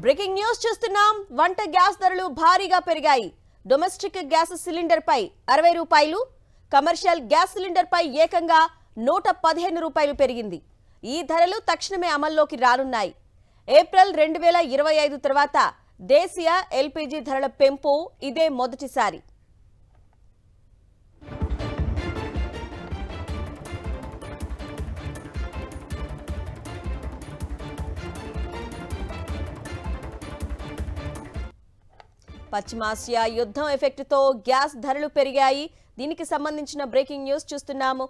Breaking news చూస్తున్నాం. వంట gas ధరలు భారీగా పెరిగాయి. డొమెస్టిక్ గ్యాస్ సిలిండర్ పై 60 రూపాయలు, కమర్షియల్ గ్యాస్ సిలిండర్ పై ఏకంగా 115 రూపాయలు పెరిగింది. ఈ ధరలు తక్షణమే అమల్లోకి రానున్నాయి. ఏప్రిల్ 2025 తర్వాత దేశీయ ఎల్పీజీ ధరల పెంపు ఇదే మొదటిసారి. పశ్చిమాసియా యుద్ధం ఎఫెక్ట్తో గ్యాస్ ధరలు పెరిగాయి. దీనికి సంబంధించిన బ్రేకింగ్ న్యూస్ చూస్తున్నాము.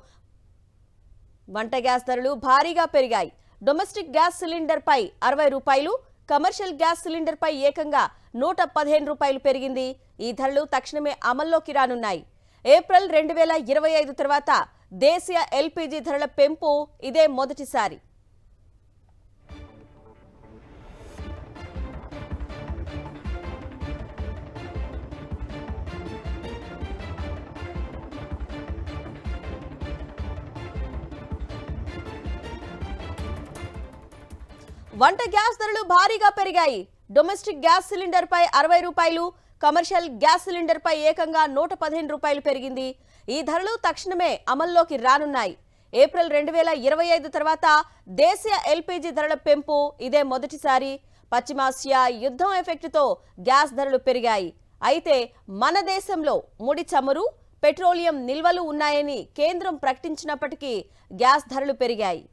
వంట గ్యాస్ ధరలు భారీగా పెరిగాయి. డొమెస్టిక్ గ్యాస్ సిలిండర్ పై 60 రూపాయలు, కమర్షియల్ గ్యాస్ సిలిండర్ పై ఏకంగా 115 రూపాయలు పెరిగింది. ఈ ధరలు తక్షణమే అమల్లోకి రానున్నాయి. ఏప్రిల్ 2025 తర్వాత దేశీయ ఎల్పీజీ ధరల పెంపు ఇదే మొదటిసారి. వంట గ్యాస్ ధరలు భారీగా పెరిగాయి. డొమెస్టిక్ గ్యాస్ సిలిండర్ పై 60 రూపాయలు, కమర్షియల్ గ్యాస్ సిలిండర్ పై ఏకంగా 115 రూపాయలు పెరిగింది. ఈ ధరలు తక్షణమే అమల్లోకి రానున్నాయి. ఏప్రిల్ 2025 తర్వాత దేశీయ ఎల్పీజీ ధరల పెంపు ఇదే మొదటిసారి. పశ్చిమాసియా యుద్ధం ఎఫెక్ట్తో గ్యాస్ ధరలు పెరిగాయి. అయితే మన దేశంలో ముడి చమురు, పెట్రోలియం నిల్వలు ఉన్నాయని కేంద్రం ప్రకటించినప్పటికీ గ్యాస్ ధరలు పెరిగాయి.